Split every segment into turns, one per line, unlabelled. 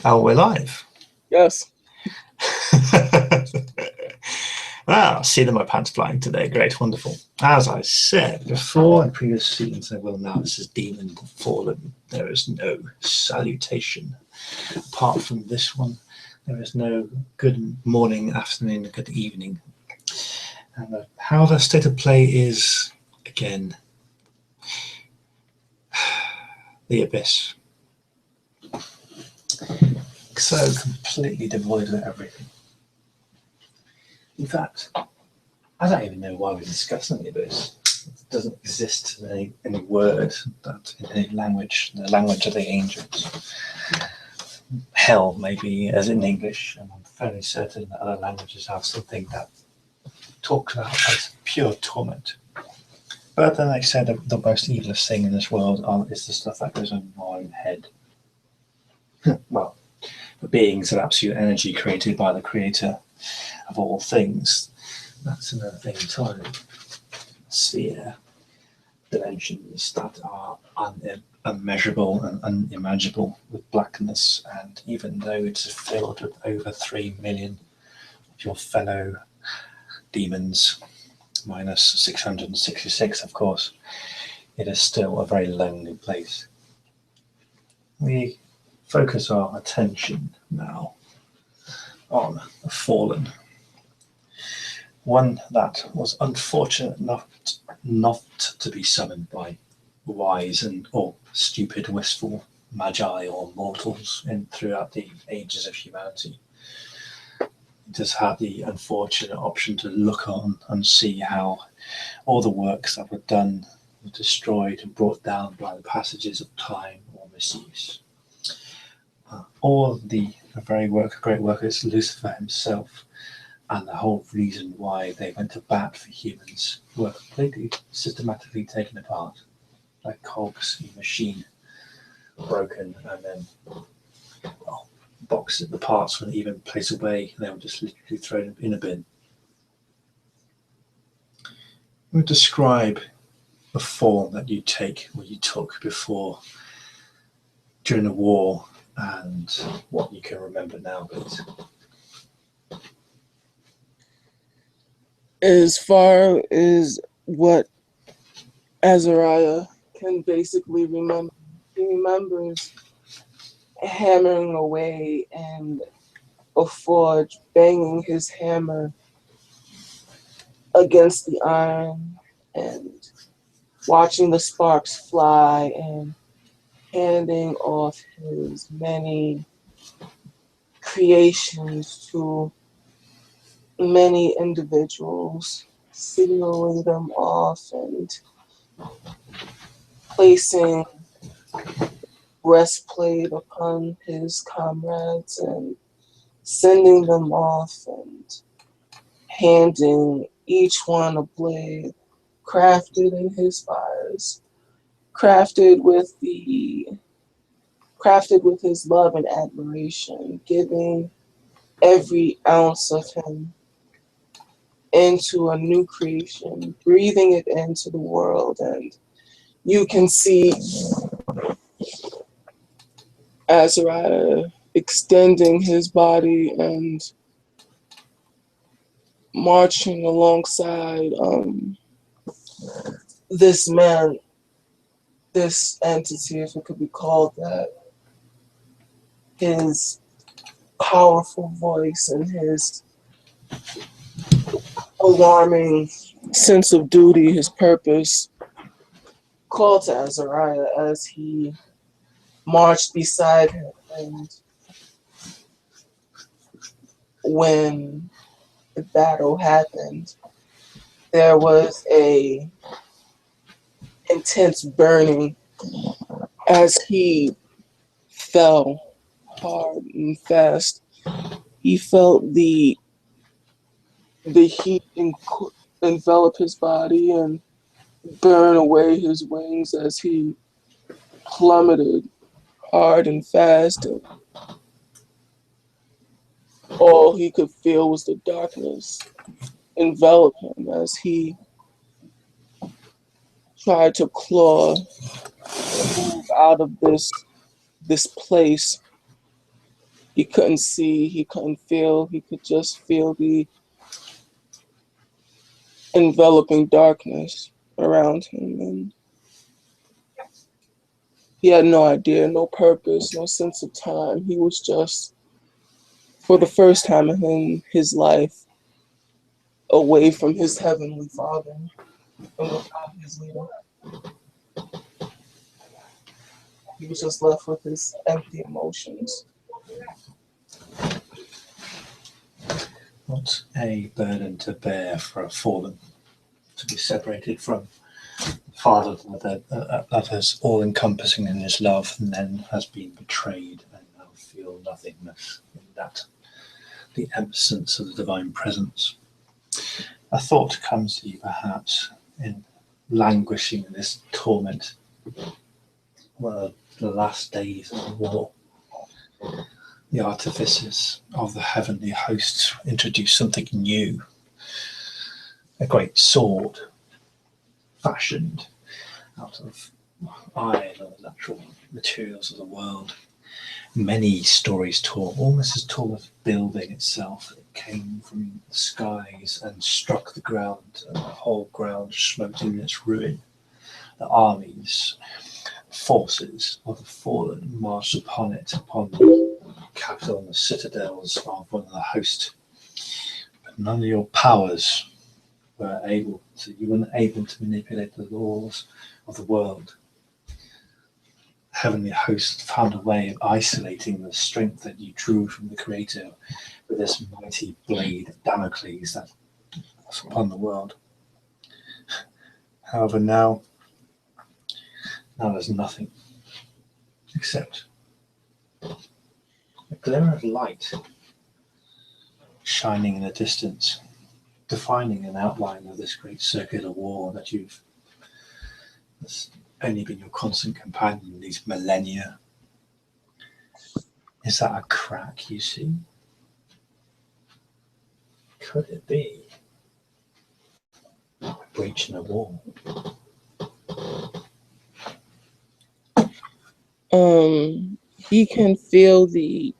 Oh, we're live.
Yes.
Wow, seeing my pants flying today. Great, wonderful. As I said before in previous seasons, I will now, this is Demon Fallen. There is no salutation. Apart from this one, there is no good morning, afternoon, good evening. And how the state of play is, again, the abyss. So completely devoid of everything. In fact, I don't even know why we're discussing the abyss. It doesn't exist in any word, that in any language, the language of the angels. Hell, maybe, as in English, and I'm fairly certain that other languages have something that talks about as pure torment. But then they said that the most evilest thing in this world is the stuff that goes on in our own head. Well, the beings of absolute energy created by the creator of all things. That's another thing entirely. Sphere, dimensions that are unmeasurable and unimaginable with blackness, and even though it's filled with over 3 million of your fellow demons, minus 666, of course, it is still a very lonely place. We focus our attention now on the fallen. One that was unfortunate enough not to be summoned by wise or stupid, wistful magi or mortals throughout the ages of humanity. It just had the unfortunate option to look on and see how all the works that were done were destroyed and brought down by the passages of time or misuse. Or the great work is Lucifer himself, and the whole reason why they went to bat for humans were completely systematically taken apart, like cogs in a machine, broken, and then boxed. The parts weren't even placed away; they were just literally thrown in a bin. We describe the form that you take, or you took before, during the war, and what you can remember now, please.
As far as what Azariah can basically remember, he remembers hammering away and a forge, banging his hammer against the iron and watching the sparks fly and handing off his many creations to many individuals, signaling them off and placing breastplate upon his comrades and sending them off and handing each one a blade crafted in his fires, crafted with his love and admiration, giving every ounce of him into a new creation, breathing it into the world. And you can see Azariah extending his body and marching alongside this man, this entity, if it could be called that, his powerful voice and his alarming sense of duty, his purpose, called to Azariah as he marched beside him. And when the battle happened, there was a intense burning as he fell hard and fast. He felt the heat envelop his body and burn away his wings as he plummeted hard and fast. And all he could feel was the darkness envelop him as he tried to claw and move out of this place He couldn't see, he couldn't feel, he could just feel the enveloping darkness around him. And he had no idea, no purpose, no sense of time. He was just, for the first time in his life, away from his heavenly Father and without his leader. He was just left with his empty emotions.
What a burden to bear for a fallen, to be separated from the Father that is all-encompassing in his love, and then has been betrayed and now feel nothingness in that, the absence of the divine presence. A thought comes to you, perhaps, in languishing in this torment. Well, the last days of the war, the artificers of the heavenly hosts introduced something new, a great sword fashioned out of iron or the natural materials of the world. Many stories tall, almost as tall as the building itself. It came from the skies and struck the ground, and the whole ground smote in its ruin. The armies, forces of the fallen marched upon it, upon the capital and the citadels of one of the host. But none of your powers were able to, you weren't able to manipulate the laws of the world. Heavenly host found a way of isolating the strength that you drew from the Creator with this mighty blade of Damocles that was upon the world. However, now there's nothing except a glimmer of light shining in the distance, defining an outline of this great circular war that that's only been your constant companion in these millennia. Is that a crack you see? Could it be a breach in a wall?
He can feel the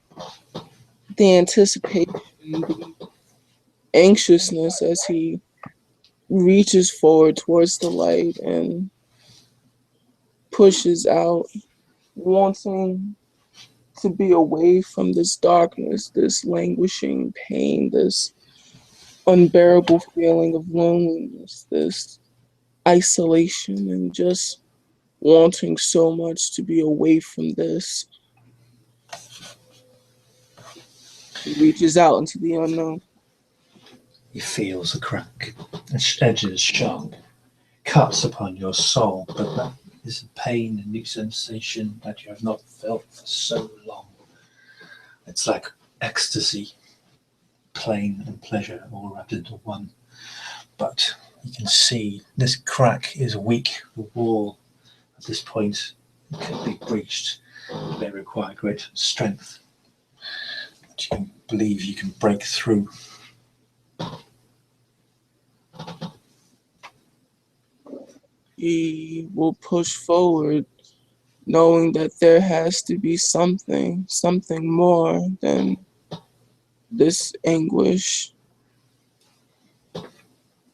anticipation, the anxiousness as he reaches forward towards the light and pushes out, wanting to be away from this darkness, this languishing pain, this unbearable feeling of loneliness, this isolation, and just wanting so much to be away from this. He reaches out into the unknown.
He feels the crack, its edges sharp, cuts upon your soul, but that is a pain, a new sensation that you have not felt for so long. It's like ecstasy, pain and pleasure all wrapped into one. But you can see this crack is weak. The wall at this point can be breached. It may require great strength. But you believe you can break through.
He will push forward, knowing that there has to be something more than this anguish,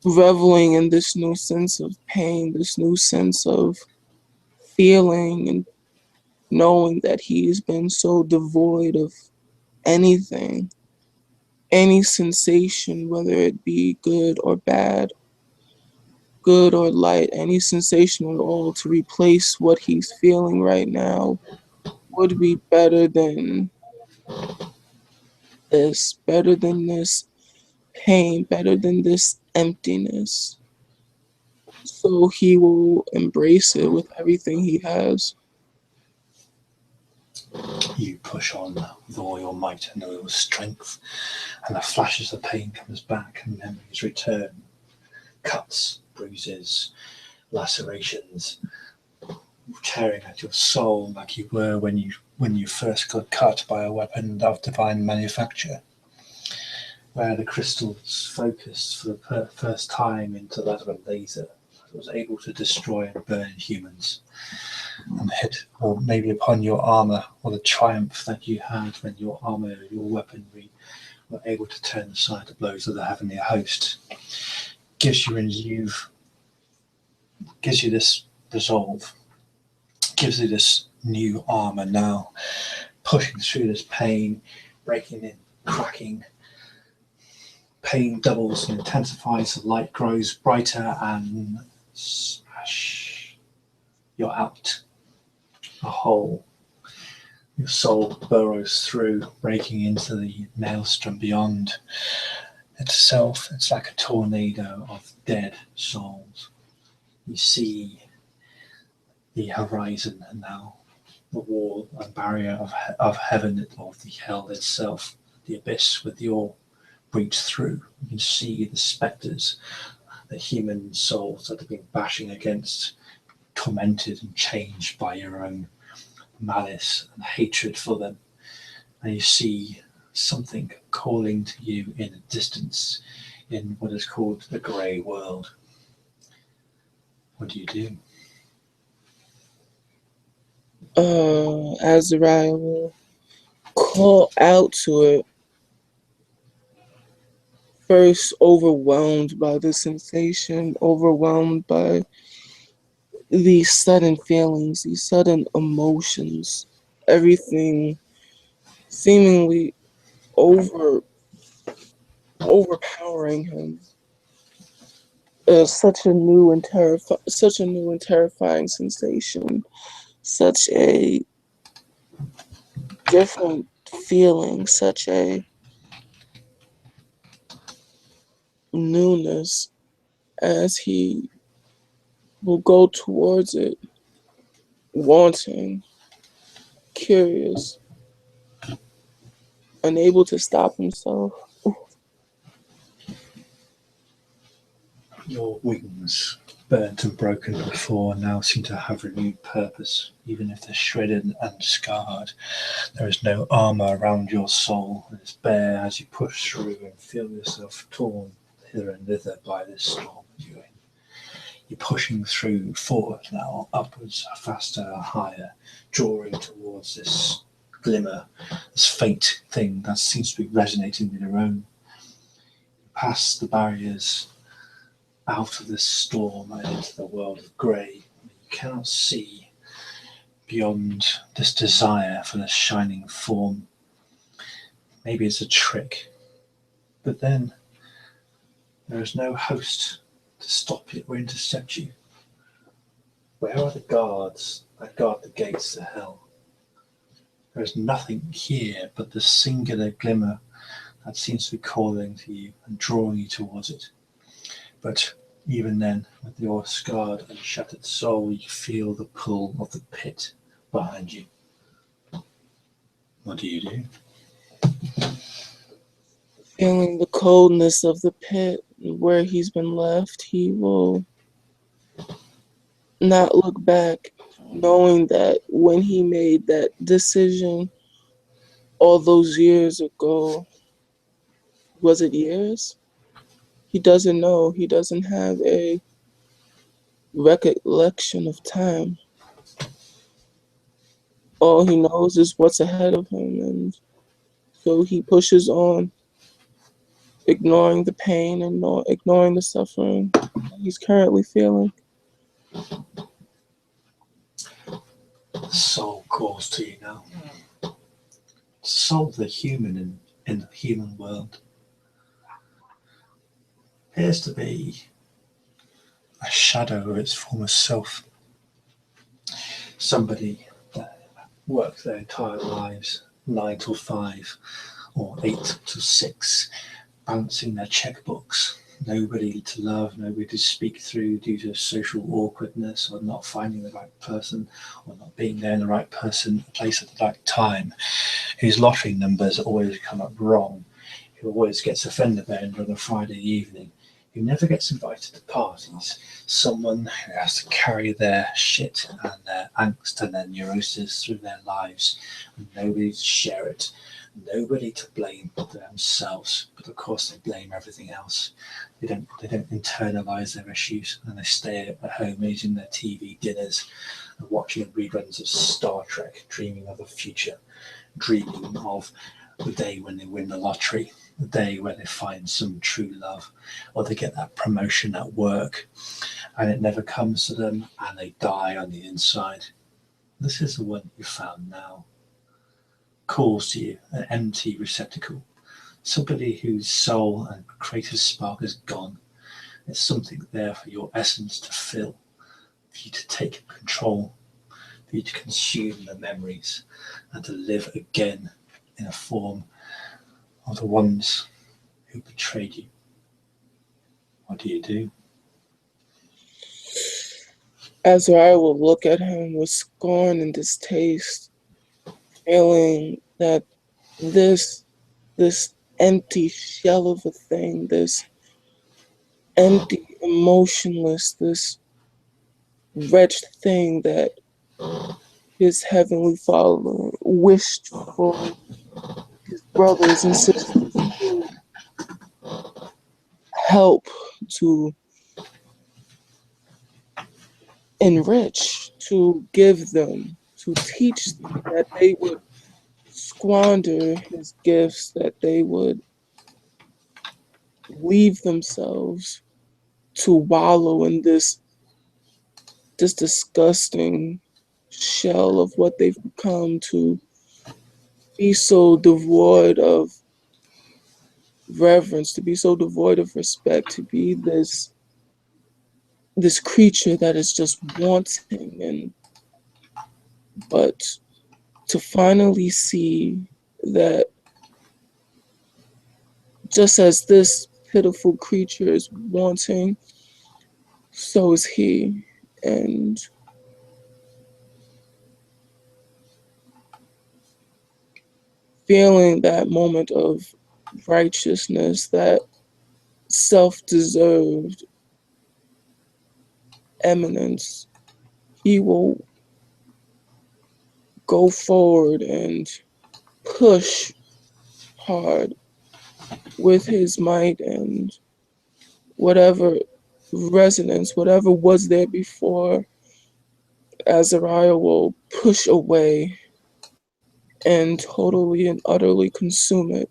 reveling in this new sense of pain, this new sense of feeling, and knowing that he's been so devoid of anything, any sensation, whether it be good or bad, good or light, any sensation at all, to replace what he's feeling right now would be better than this pain, better than this emptiness. So he will embrace it with everything he has.
You push on with all your might and all your strength, and the flashes of pain comes back, and memories return. Cuts, bruises, lacerations, tearing at your soul like you were when you first got cut by a weapon of divine manufacture, where the crystals focused for the first time into that of a laser, that was able to destroy and burn humans and hit, or maybe upon your armor, or the triumph that you had when your armor, your weaponry were able to turn aside the blows of the heavenly host, gives you this resolve, gives you this new armor now, pushing through this pain, breaking in, cracking. Pain doubles and intensifies, the light grows brighter, and smash, you're out. A hole. Your soul burrows through, breaking into the maelstrom beyond itself. It's like a tornado of dead souls. You see the horizon and now the wall and barrier of heaven, of the hell itself, the abyss with your breach through. You can see the spectres, the human souls that have been bashing against, tormented and changed by your own malice and hatred for them. And you see something calling to you in a distance in what is called the grey world. What do you do?
Azariah will call out to it, first overwhelmed by the sensation, overwhelmed by these sudden feelings, these sudden emotions, everything seemingly overpowering him. Such a new and terrifying sensation, such a different feeling, such a newness, as he will go towards it, wanting, curious, unable to stop himself.
Your wings, burnt and broken before, now seem to have renewed purpose, even if they're shredded and scarred. There is no armor around your soul. It is bare as you push through and feel yourself torn hither and thither by this storm that you're in. You're pushing through forward now, upwards, faster, higher, drawing towards this glimmer, this faint thing that seems to be resonating with your own. Past the barriers, out of this storm and into the world of grey. You cannot see beyond this desire for this shining form. Maybe it's a trick, but then there is no host to stop you or intercept you. Where are the guards that guard the gates to hell? There is nothing here but the singular glimmer that seems to be calling to you and drawing you towards it. But even then, with your scarred and shattered soul, you feel the pull of the pit behind you. What do you do?
Feeling the coldness of the pit where he's been left, he will not look back, knowing that when he made that decision all those years ago, was it years? He doesn't know. He doesn't have a recollection of time. All he knows is what's ahead of him, and so he pushes on, ignoring the pain and ignoring the suffering he's currently feeling.
The soul calls to you now. The soul of the human in the human world appears to be a shadow of its former self. Somebody that worked their entire lives 9 till 5 or 8 till 6, balancing their checkbooks. Nobody to love, nobody to speak through due to social awkwardness or not finding the right person or not being there in the right place at the right time. Whose lottery numbers always come up wrong. Who always gets a fender bender on a Friday evening. Who never gets invited to parties. Someone who has to carry their shit and their angst and their neurosis through their lives and nobody to share it. nobody to blame but themselves, but of course they blame everything else. They don't internalize their issues, and they stay at home eating their TV dinners and watching reruns of Star Trek, dreaming of the future, dreaming of the day when they win the lottery, the day where they find some true love, or they get that promotion at work and it never comes to them and they die on the inside. This is the one you found now. Calls to you, an empty receptacle, somebody whose soul and creative spark is gone. There's something there for your essence to fill, for you to take control, for you to consume the memories and to live again in a form of the ones who betrayed you. What do you do?
Azariah will look at him with scorn and distaste, feeling that this empty shell of a thing, this empty, emotionless, this wretched thing that his heavenly Father wished for his brothers and sisters to help, to enrich, to give them, to teach them, that they would squander his gifts, that they would leave themselves to wallow in this disgusting shell of what they've become, to be so devoid of reverence, to be so devoid of respect, to be this creature that is just wanting, and but to finally see that just as this pitiful creature is wanting, so is he. And feeling that moment of righteousness, that self-deserved eminence, he will go forward and push hard with his might, and whatever resonance, whatever was there before, Azariah will push away and totally and utterly consume it,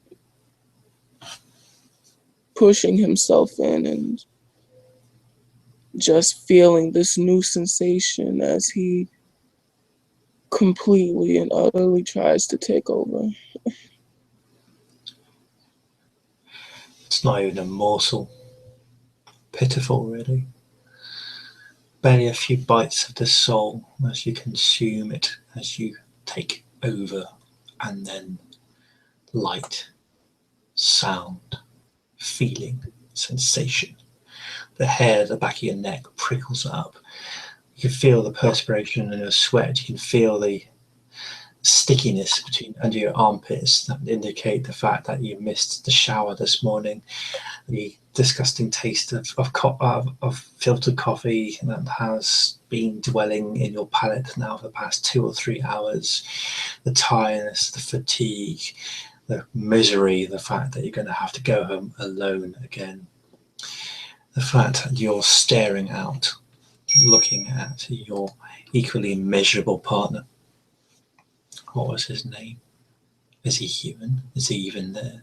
pushing himself in and just feeling this new sensation as he completely and utterly tries to take over.
It's not even a morsel. Pitiful, really. Barely a few bites of the soul as you consume it, as you take over, and then light, sound, feeling, sensation. The hair at the back of your neck prickles up. You can feel the perspiration and your sweat. You can feel the stickiness under your armpits that indicate the fact that you missed the shower this morning. The disgusting taste of filtered coffee that has been dwelling in your palate now for the past 2 or 3 hours. The tiredness, the fatigue, the misery, the fact that you're going to have to go home alone again. The fact that you're staring out, looking at your equally miserable partner. What was his name? Is he human? Is he even there?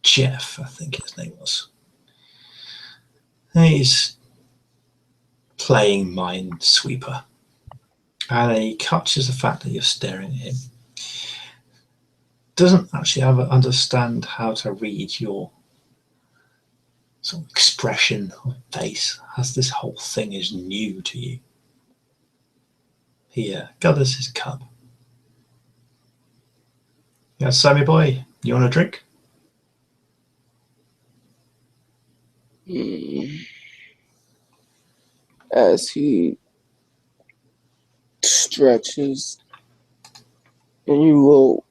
Jeff, I think his name was. He's playing Minesweeper. And he catches the fact that you're staring at him. Doesn't actually understand how to read your sort of expression of face, as this whole thing is new to you. He gathers his cup. Yeah, Sammy boy, you want a drink?
As he stretches, and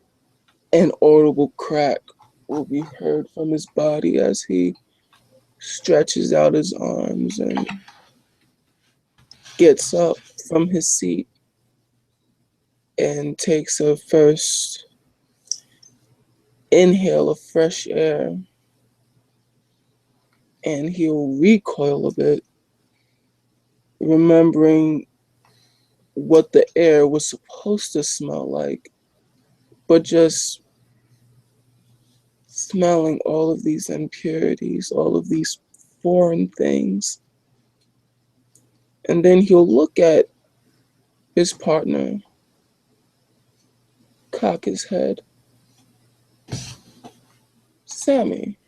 an audible crack will be heard from his body as he stretches out his arms and gets up from his seat and takes a first inhale of fresh air, and he'll recoil a bit, remembering what the air was supposed to smell like, but just smelling all of these impurities, all of these foreign things. And then he'll look at his partner, cock his head. Sammy.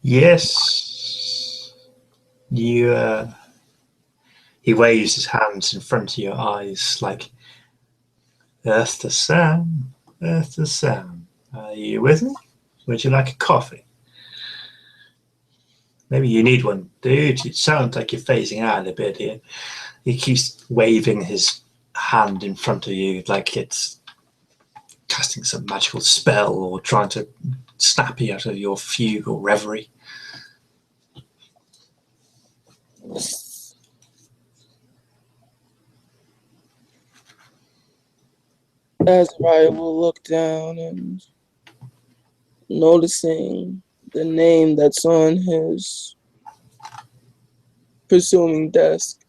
Yes. He waves his hands in front of your eyes like, Earth to Sam, Earth to Sam. Are you with me? Would you like a coffee? Maybe you need one, dude. It sounds like you're phasing out a bit here. He keeps waving his hand in front of you like it's casting some magical spell or trying to snap you out of your fugue or reverie.
Azariah will look down and noticing the name that's on his presuming desk.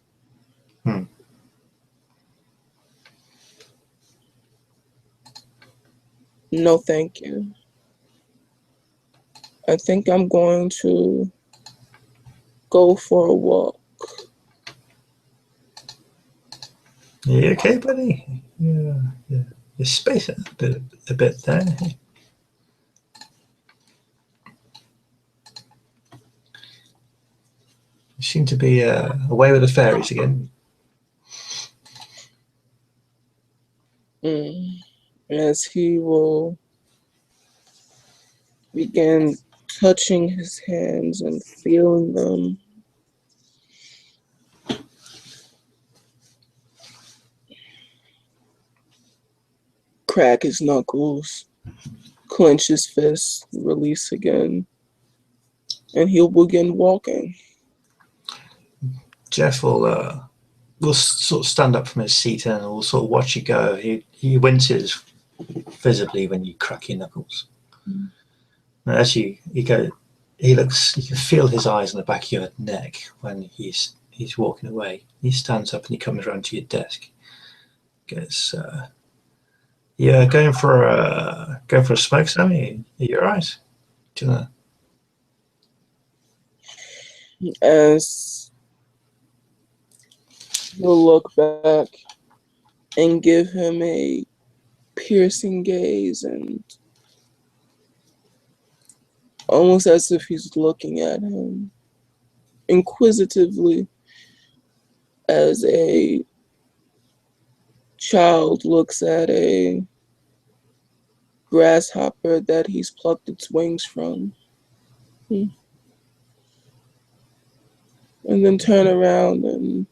No, thank you. I think I'm going to go for a walk.
You okay, buddy? Yeah. You're spacing a bit there. You seem to be away with the fairies again.
As he will begin touching his hands and feeling them. Crack his knuckles, clench his fists, release again, and he'll begin walking.
Jeff will sort of stand up from his seat and will sort of watch you go. He winces visibly when you crack your knuckles. And as you go, he looks. You can feel his eyes on the back of your neck when he's walking away. He stands up and he comes around to your desk. Goes, yeah, going for a smoke, Sammy. Are you all right? Do you know?
As he'll look back and give him a piercing gaze, and almost as if he's looking at him inquisitively, as a child looks at a grasshopper that he's plucked its wings from. And then turn around and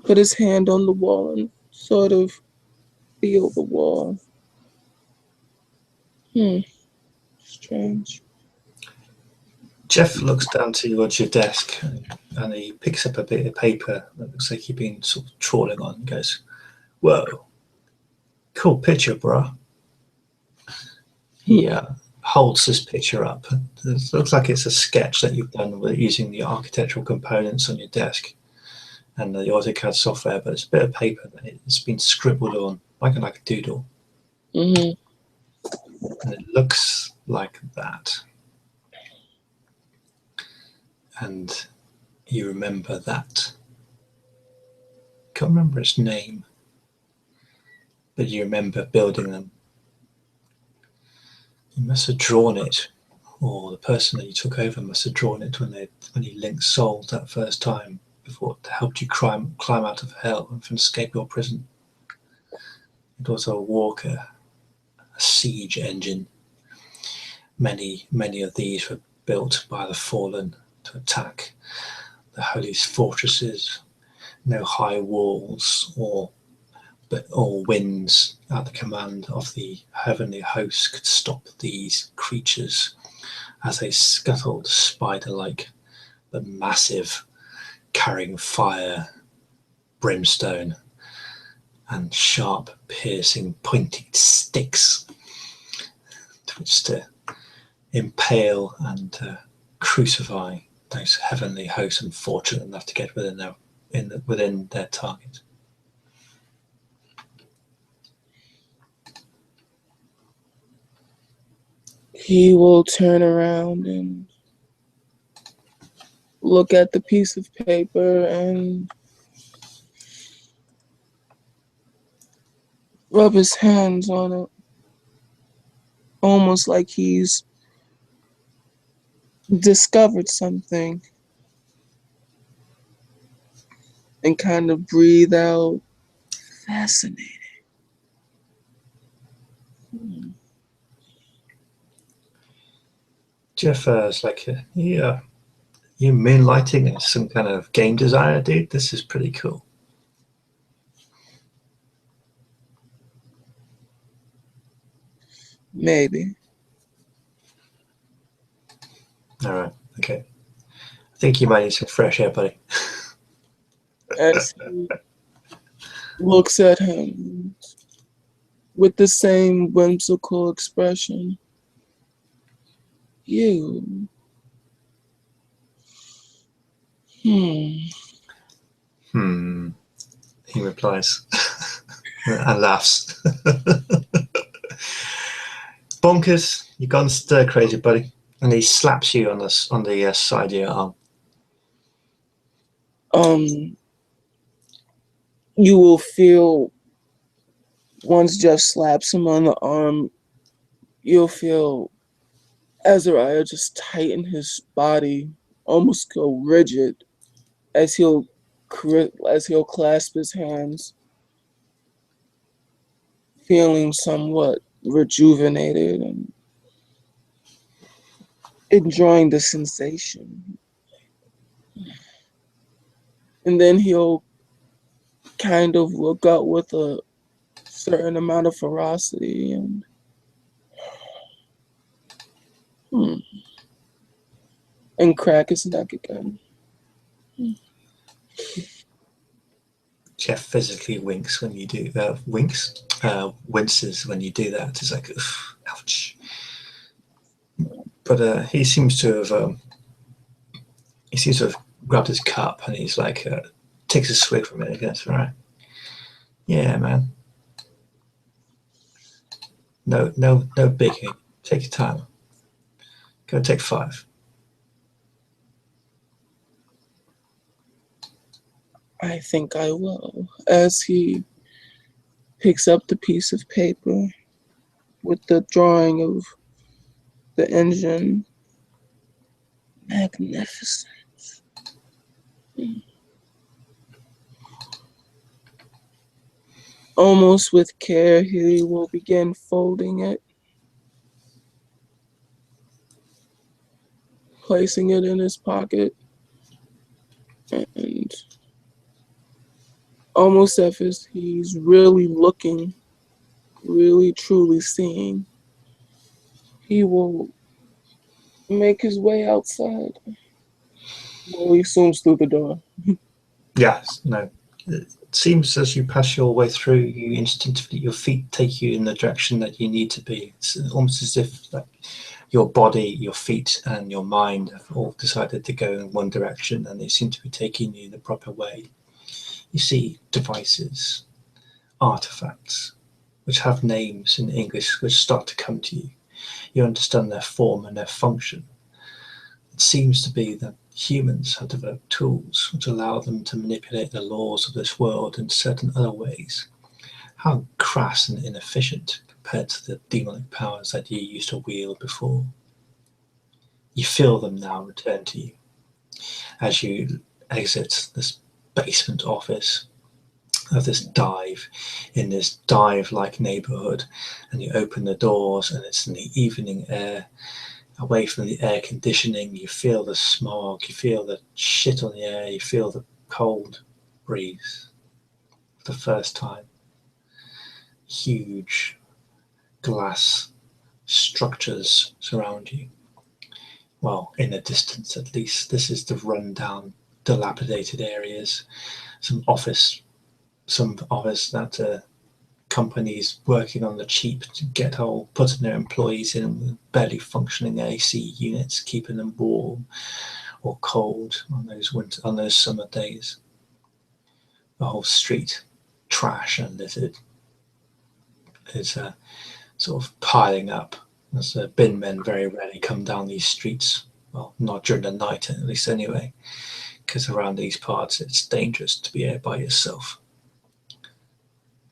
put his hand on the wall and sort of feel the wall. Strange.
Jeff looks down towards your desk and he picks up a bit of paper that looks like he's been sort of trawling on and goes, whoa, cool picture, bro. He holds this picture up. It looks like it's a sketch that you've done with using the architectural components on your desk and the AutoCAD software, but it's a bit of paper that it's been scribbled on, like a doodle. And it looks like that. And you remember that. Can't remember its name, but you remember building them. You must have drawn it, or the person that you took over must have drawn it when you linked souls that first time before it helped you climb out of hell and escape your prison. It was a walker, a siege engine. Many of these were built by the fallen to attack the holy fortresses. No high walls or winds at the command of the heavenly hosts could stop these creatures as they scuttled spider-like but massive, carrying fire, brimstone, and sharp, piercing, pointed sticks to which to impale and crucify those heavenly hosts unfortunate enough to get within their target.
He will turn around and look at the piece of paper and rub his hands on it, almost like he's discovered something, and kind of breathe out, fascinating.
Jeff is like, yeah, you moonlighting as some kind of game designer, dude. This is pretty cool.
Maybe.
All right, okay. I think you might need some fresh air, buddy.
As he looks at him with the same whimsical expression. You.
He replies and laughs. Bonkers, you've gone stir crazy, buddy. And he slaps you on the side of your arm.
You will feel, once Jeff slaps him on the arm, you'll feel Azariah just tighten his body, almost go rigid, as he'll clasp his hands, feeling somewhat rejuvenated and enjoying the sensation. And then he'll kind of look up with a certain amount of ferocity and crack his neck again.
Jeff physically winks when you do winces when you do that. It's like, ouch. But he seems to have grabbed his cup and he's like, takes a swig from it. He goes, all right, yeah, man. No biggie. Take your time. Go take 5.
I think I will, as he picks up the piece of paper with the drawing of the engine. Magnificent. Almost with care, he will begin folding it, placing it in his pocket, and almost as if he's really looking, really truly seeing, he will make his way outside. Well, he zooms through the door.
Yes, no. It seems as you pass your way through, you instinctively, your feet take you in the direction that you need to be. It's almost as if like your body, your feet, and your mind have all decided to go in one direction, and they seem to be taking you the proper way. You see devices, artifacts, which have names in English, which start to come to you. You understand their form and their function. It seems to be that humans have developed tools which allow them to manipulate the laws of this world in certain other ways. How crass and inefficient compared to the demonic powers that you used to wield before. You feel them now return to you as you exit this basement office of this dive in this dive-like neighborhood, and you open the doors and it's in the evening air, away from the air conditioning. You feel the smog, you feel the shit on the air, you feel the cold breeze for the first time. Huge glass structures surround you. Well, in the distance at least. This is the rundown, dilapidated areas, some office some of us that companies working on the cheap to get all putting their employees in with barely functioning AC units, keeping them warm or cold on those summer days. The whole street trash and littered is sort of piling up. As bin men very rarely come down these streets. Well, not during the night, at least anyway, because around these parts it's dangerous to be out by yourself.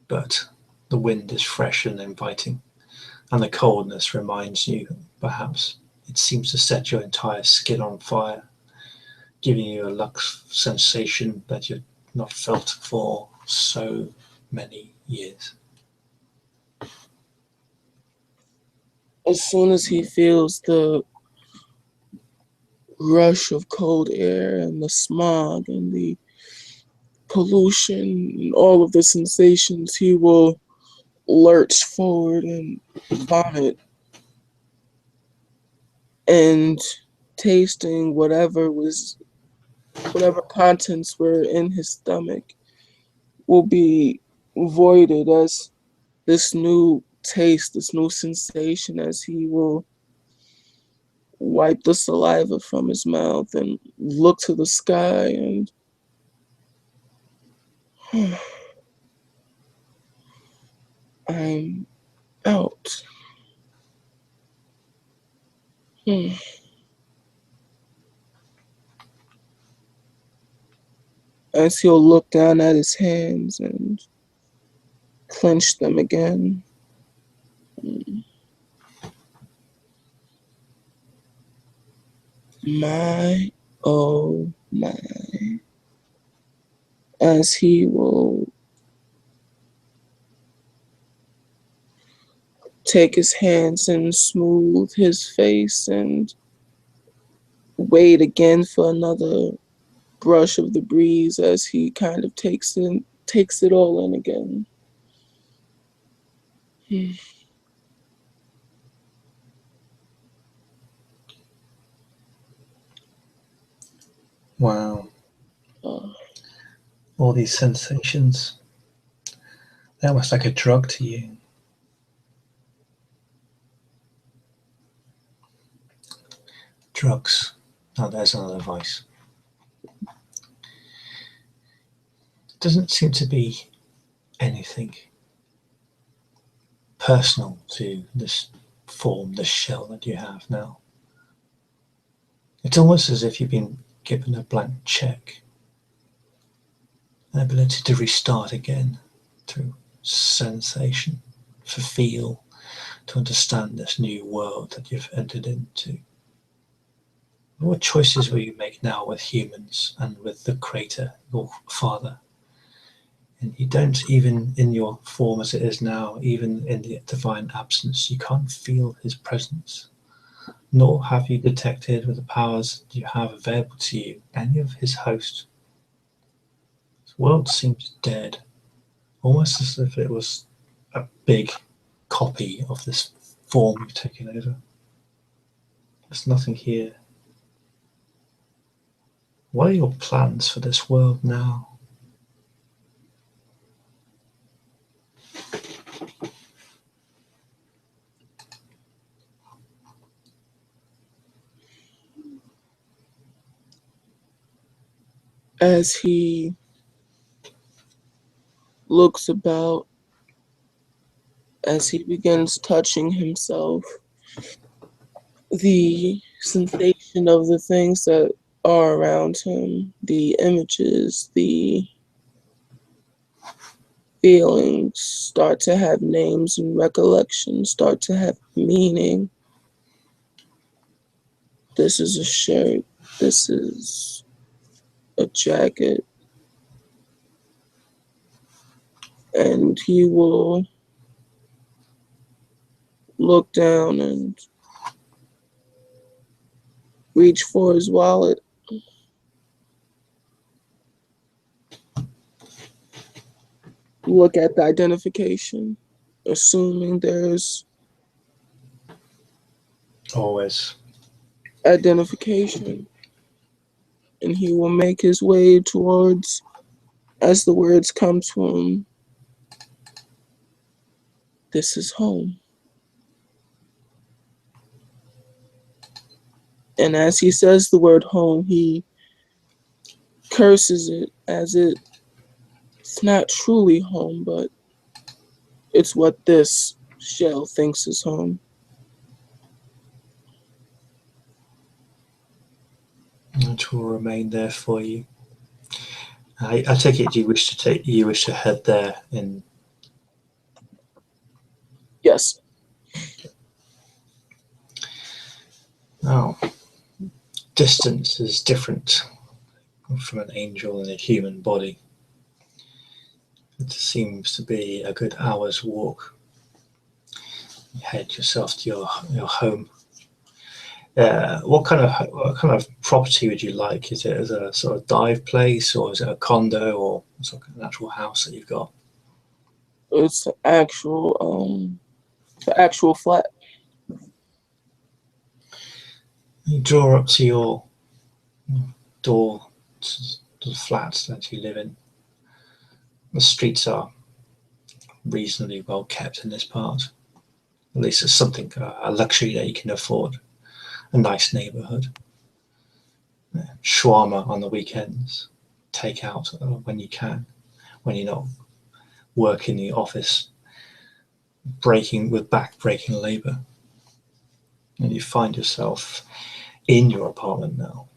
But the wind is fresh and inviting, and the coldness reminds you, perhaps, it seems to set your entire skin on fire, giving you a lux sensation that you've not felt for so many years.
As soon as he feels the rush of cold air and the smog and the pollution and all of the sensations, he will lurch forward and vomit, and tasting whatever contents were in his stomach will be voided as this new taste, this new sensation, as he will wipe the saliva from his mouth and look to the sky and I'm out. As he'll look down at his hands and clench them again. My, oh my. As he will take his hands and smooth his face and wait again for another brush of the breeze as he kind of takes it all in again.
Wow. All these sensations, they're almost like a drug to you. Drugs. Oh, there's another vice. Doesn't seem to be anything personal to this form, this shell that you have now. It's almost as if you've been given a blank check, an ability to restart again through sensation, for feel, to understand this new world that you've entered into. What choices will you make now with humans and with the Creator, your Father? And you don't, even in your form as it is now, even in the divine absence, you can't feel His presence. Nor have you detected with the powers that you have available to you any of His host. This world seems dead, almost as if it was a big copy of this form you've taken over. There's nothing here. What are your plans for this world now?
As he looks about, as he begins touching himself, the sensation of the things that are around him, the images, the feelings start to have names and recollections, start to have meaning. This is a shirt. This is a jacket. And he will look down and reach for his wallet. Look at the identification, assuming there's
Always.
identification. And he will make his way towards as the words come to him, this is home. And as he says the word home, he curses it as it's not truly home, but it's what this shell thinks is home.
Which will remain there for you. I take it you wish to head there in.
Yes.
Oh, distance is different from an angel in a human body. It seems to be a good hour's walk. You head yourself to your home. What kind of property would you like? Is it as a sort of dive place, or is it a condo, or sort of an actual house that you've got?
It's the actual flat.
You draw up to your door to the flat that you live in. The streets are reasonably well kept in this part. At least it's something, a luxury that you can afford. A nice neighbourhood. Shawarma on the weekends. Take out when you can, when you're not working the office, back-breaking labour. And you find yourself in your apartment now.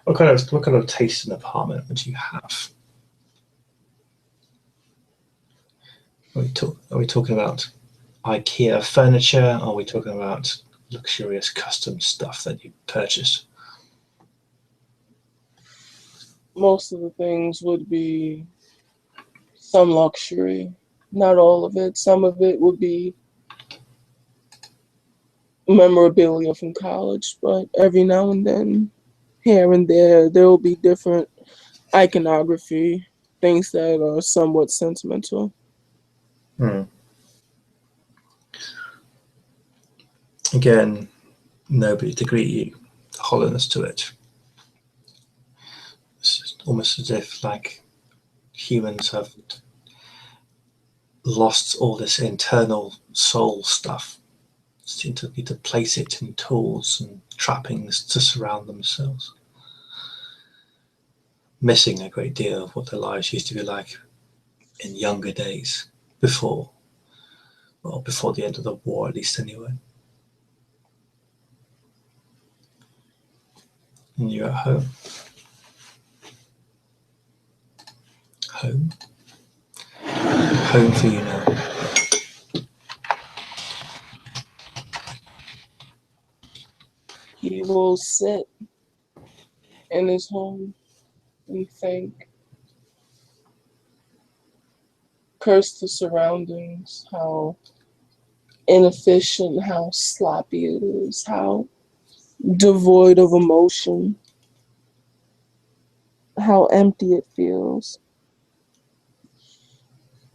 What kind of taste in apartment would you have? Are we talking about IKEA furniture? Or are we talking about luxurious custom stuff that you purchased?
Most of the things would be some luxury. Not all of it. Some of it would be memorabilia from college, but every now and then, here and there will be different iconography, things that are somewhat sentimental.
Again, nobody to greet you. The hollowness to it. It's almost as if like humans have lost all this internal soul stuff. Seem to need to place it in tools and trappings to surround themselves. Missing a great deal of what their lives used to be like in younger days, before the end of the war, at least anyway. And you're at home. Home? Home for you now.
He will sit in his home and think, curse the surroundings, how inefficient, how sloppy it is, how devoid of emotion, how empty it feels.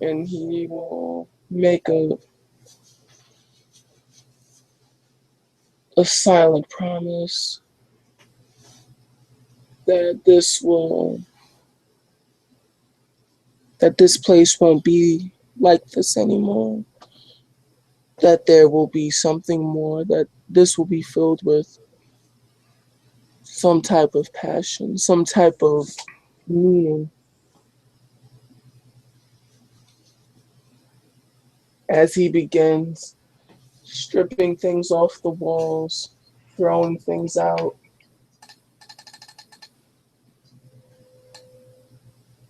And he will make a silent promise that this place won't be like this anymore, that there will be something more, that this will be filled with some type of passion, some type of meaning. As he begins stripping things off the walls, throwing things out,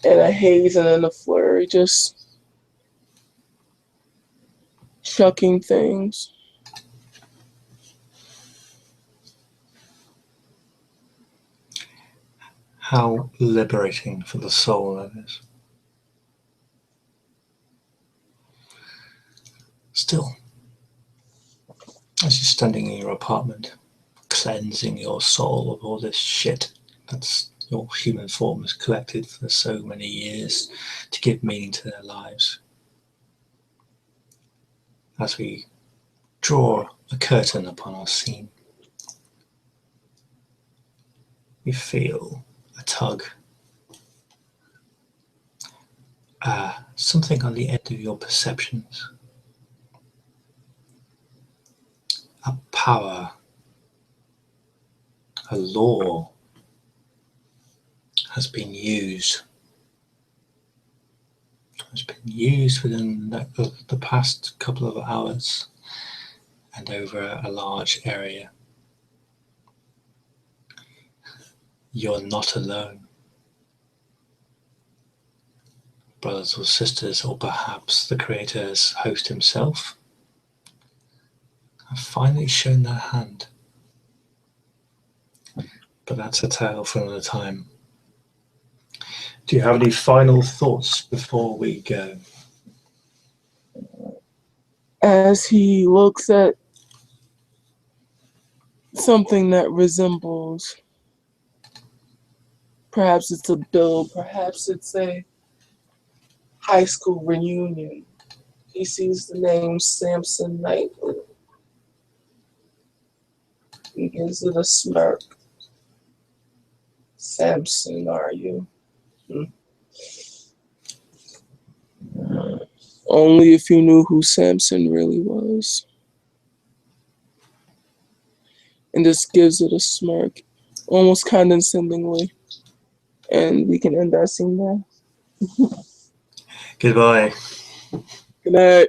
in a haze and in a flurry, just chucking things.
How liberating for the soul that is. Still, as you're standing in your apartment, cleansing your soul of all this shit that's your human form has collected for so many years to give meaning to their lives. As we draw a curtain upon our scene, we feel a tug something on the end of your perceptions. A power, a law has been used within the past couple of hours and over a large area. You're not alone. Brothers or sisters, or perhaps the Creator's host himself, have finally shown their hand. But that's a tale for another time. Do you have any final thoughts before we go?
As he looks at something that resembles, perhaps it's a bill, perhaps it's a high school reunion. He sees the name Samson Knightly. He gives it a smirk. Samson, are you? Only if you knew who Samson really was. And just gives it a smirk, almost condescendingly. And we can end our scene there.
Goodbye.
Good night.